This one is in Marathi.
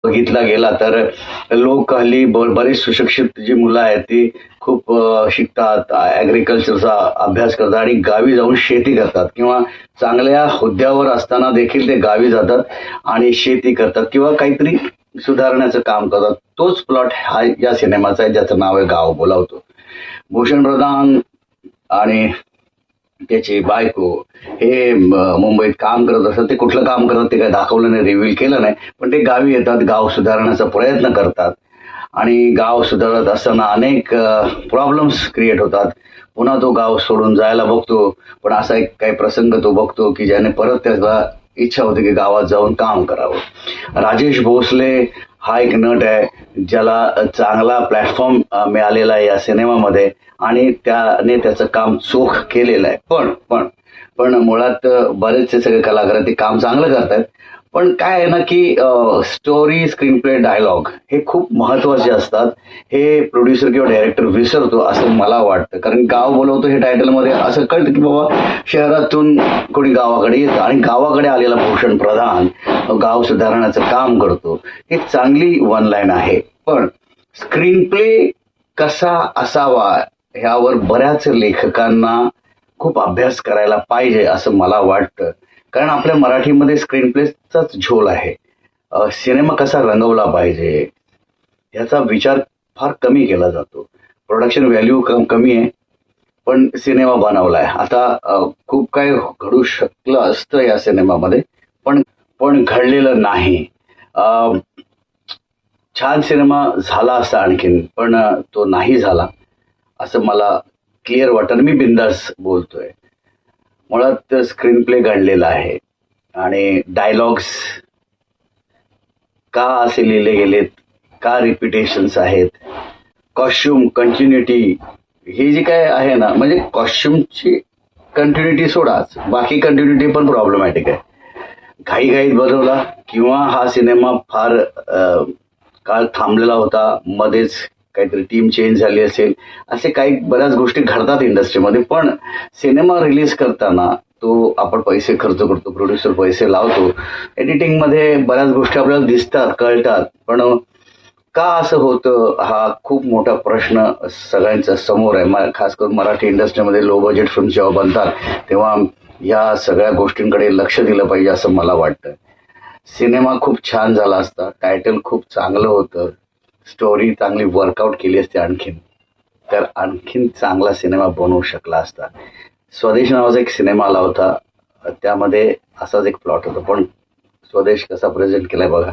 बघितला गेला तर लोक हल्ली बरीच सुशिक्षित जी मुलं आहेत ती खूप शिकतात, ॲग्रिकल्चरचा अभ्यास करतात आणि गावी जाऊन शेती करतात किंवा चांगल्या हुद्द्यावर असताना देखील ते गावी जातात आणि शेती करतात किंवा काहीतरी सुधारण्याचं काम करतात. तोच प्लॉट हा या सिनेमाचा आहे ज्याचं नाव आहे गाव बोलावतो. भूषण प्रधान आणि त्याची बायको हे मुंबईत काम करत असतात. ते कुठलं काम करतात ते काही दाखवलं नाही, रिव्हील केलं नाही, पण ते गावी येतात, गाव सुधारण्याचा प्रयत्न करतात आणि गाव सुधारत असताना अनेक प्रॉब्लेम्स क्रिएट होतात. पुन्हा तो गाव सोडून जायला बघतो, पण असा एक काही प्रसंग तो बघतो की ज्याने परत त्याला इच्छा होते की गावात जाऊन काम करावं. राजेश भोसले हा एक नट आहे ज्याला चांगला प्लॅटफॉर्म मिळालेला आहे या सिनेमामध्ये आणि त्याने त्याचं काम चोख केलेलं आहे. पण पण पण मुळात बरेचसे सगळे कलाकार ते काम चांगलं करतात. पण काय आहे ना की स्टोरी, स्क्रीन प्ले, डायलॉग हे खूप महत्वाचे असतात. हे प्रोड्युसर किंवा डायरेक्टर विसरतो असं मला वाटतं. कारण गाव बोलवतो हे टायटलमध्ये असं कळतं की बाबा शहरातून कोणी गावाकडे येतं आणि गावाकडे आलेला भूषण प्रधान गाव सुधारण्याचं काम करतो. ही चांगली वन लाईन आहे. पण स्क्रीन प्ले कसा असावा ह्यावर बऱ्याच लेखकांना खूप अभ्यास करायला पाहिजे असं मला वाटतं. कारण आपल्या मराठीमध्ये स्क्रीन प्लेचाच झोल आहे. सिनेमा कसा रंगवला पाहिजे ह्याचा विचार फार कमी केला जातो. प्रोडक्शन व्हॅल्यू कमी आहे, पण सिनेमा बनवलाय. आता खूप काय घडू शकलं असतं या सिनेमामध्ये, पण पण घडलेलं नाही. छान सिनेमा झाला असता आणखीन, पण तो नाही झाला असं मला क्लिअर वाटतं. मी बिंदास बोलतोय. मुळात स्क्रीन प्ले घडलेला आहे आणि डायलॉग्स का असे लिहिले गेलेत, का रिपिटेशन्स आहेत, कॉस्ट्युम कंटिन्युटी ही जी काय आहे ना, म्हणजे कॉस्ट्युमची कंटिन्युटी सोडाच, बाकी कंटिन्युटी पण प्रॉब्लेमॅटिक आहे. घाईघाईत बनवला किंवा हा सिनेमा फार काळ थांबलेला होता, मध्येच काहीतरी टीम चेंज झाली असेल, असे काही बऱ्याच गोष्टी घडतात इंडस्ट्रीमध्ये. पण सिनेमा रिलीज करताना तो आपण पैसे खर्च करतो, प्रोड्युसर पैसे लावतो, एडिटिंगमध्ये बऱ्याच गोष्टी आपल्याला दिसतात, कळतात, पण का असं होतं हा खूप मोठा प्रश्न सगळ्यांच्या समोर आहे. खास करून मराठी इंडस्ट्रीमध्ये लो बजेट फिल्म जेव्हा बनतात तेव्हा या सगळ्या गोष्टींकडे लक्ष दिलं पाहिजे असं मला वाटतं. सिनेमा खूप छान झाला असता, टायटल खूप चांगलं होतं, स्टोरी चांगली वर्कआउट केली असते आणखीन, तर आणखीन चांगला सिनेमा बनवू शकला असता. स्वदेश नावाचा एक सिनेमा आला होता, त्यामध्ये असाच एक प्लॉट होता, पण स्वदेश कसा प्रेझेंट केलाय बघा.